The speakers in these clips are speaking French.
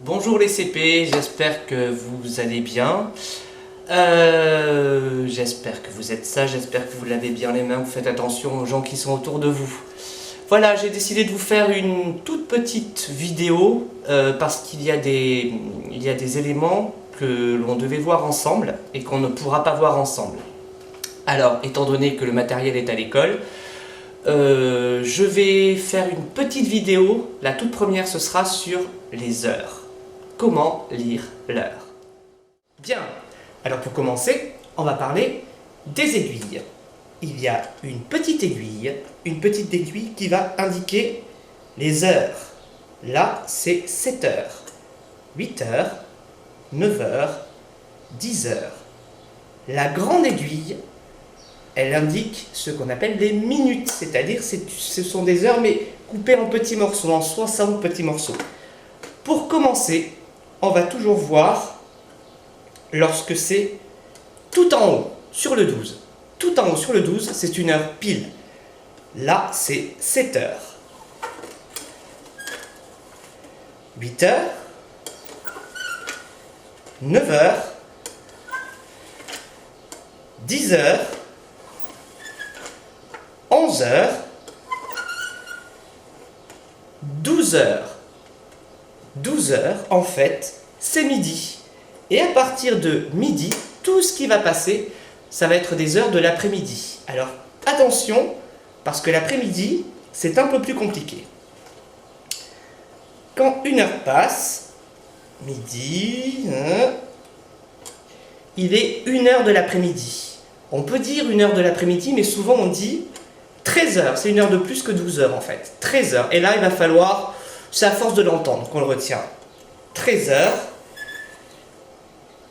Bonjour les CP, j'espère que vous allez bien. J'espère que vous êtes sages, j'espère que vous lavez bien les mains, vous faites attention aux gens qui sont autour de vous. Voilà, j'ai décidé de vous faire une toute petite vidéo parce qu'il y a des éléments que l'on devait voir ensemble et qu'on ne pourra pas voir ensemble. Alors, étant donné que le matériel est à l'école, je vais faire une petite vidéo. La toute première, ce sera sur les heures. Comment lire l'heure? Bien, alors pour commencer, on va parler des aiguilles. Il y a une petite aiguille qui va indiquer les heures. Là, c'est 7 heures, 8 heures, 9 heures, 10 heures. La grande aiguille, elle indique ce qu'on appelle les minutes, c'est-à-dire ce sont des heures mais coupées en petits morceaux, en 60 petits morceaux. Pour commencer, on va toujours voir lorsque c'est tout en haut, sur le 12. Tout en haut sur le 12, c'est une heure pile. Là, c'est 7 heures. 8 heures. 9 heures. 10 heures. 11 heures. 12 heures. 12 heures, en fait, c'est midi. Et à partir de midi, tout ce qui va passer, ça va être des heures de l'après-midi. Alors, attention, parce que l'après-midi, c'est un peu plus compliqué. Quand une heure passe, midi, il est 1 heure de l'après-midi. On peut dire 1 heure de l'après-midi, mais souvent on dit 13 heures. C'est 1 heure de plus que 12 heures, en fait. 13 heures. Et là, il va falloir... C'est à force de l'entendre qu'on le retient. 13 heures.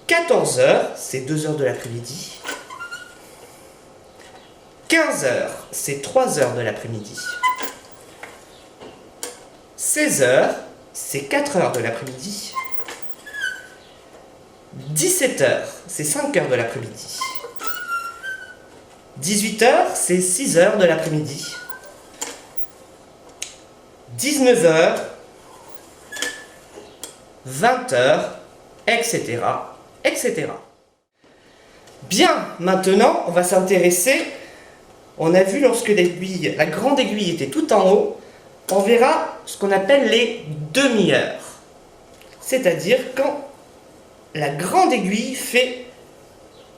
14 heures, c'est 2 heures de l'après-midi. 15 heures, c'est 3 heures de l'après-midi. 16 heures, c'est 4 heures de l'après-midi. 17 heures, c'est 5 heures de l'après-midi. 18 heures, c'est 6 heures de l'après-midi. 19 heures, 20 heures, etc., etc. Bien, maintenant, on va s'intéresser. On a vu lorsque l'aiguille, la grande aiguille était tout en haut, on verra ce qu'on appelle les demi-heures. C'est-à-dire quand la grande aiguille fait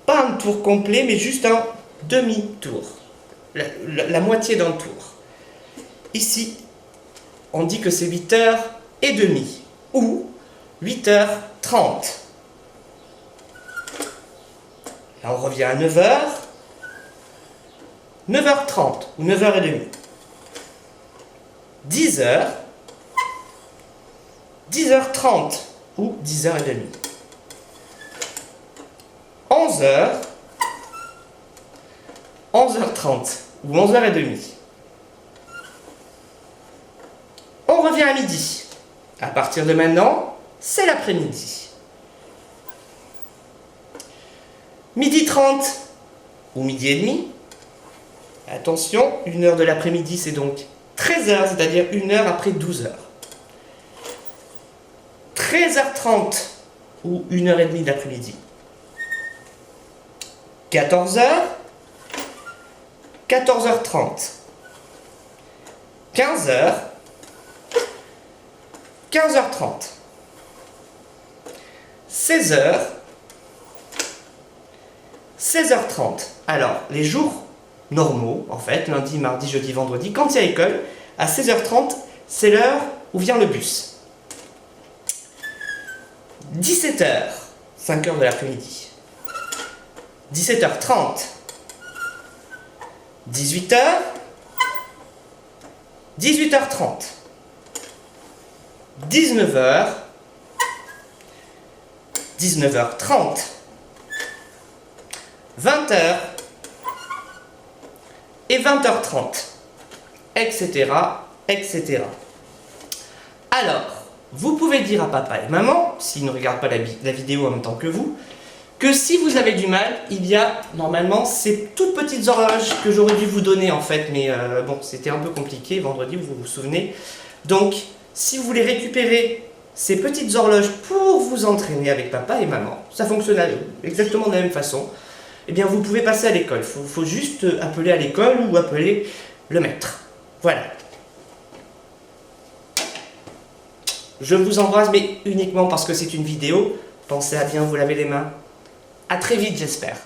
pas un tour complet, mais juste un demi-tour. La moitié d'un tour. Ici, on dit que c'est 8h30 ou 8h30. Là, on revient à 9h, 9h30 ou 9h30. 10h, 10h30 ou 10h30. 11h, 11h30 ou 11h30. On revient à midi. À partir de maintenant, c'est l'après-midi. Midi 30 ou midi et demi. Attention, 1 heure de l'après-midi, c'est donc 13 heures, c'est-à-dire 1 heure après 12 heures. 13h30 ou 1h30 de l'après-midi. 14 heures, 14h30. 15 heures, 15h30. 16 heures, 16h30. Alors, les jours normaux, en fait, lundi, mardi, jeudi, vendredi, quand il y a école, à 16h30, c'est l'heure où vient le bus. 17h, 5 heures de l'après-midi. 17h30. 18h, 18h30. 19h, 19h30. 20h et 20h30, etc., etc. Alors, vous pouvez dire à papa et maman, s'ils ne regardent pas la vidéo en même temps que vous, que si vous avez du mal, il y a normalement ces toutes petites horloges que j'aurais dû vous donner en fait, mais bon, c'était un peu compliqué vendredi, vous vous souvenez. Donc, si vous voulez récupérer ces petites horloges pour vous entraîner avec papa et maman. Ça fonctionne exactement de la même façon. Eh bien, vous pouvez passer à l'école. Il faut juste appeler à l'école ou appeler le maître. Voilà. Je vous embrasse, mais uniquement parce que c'est une vidéo. Pensez à bien vous laver les mains. À très vite, j'espère.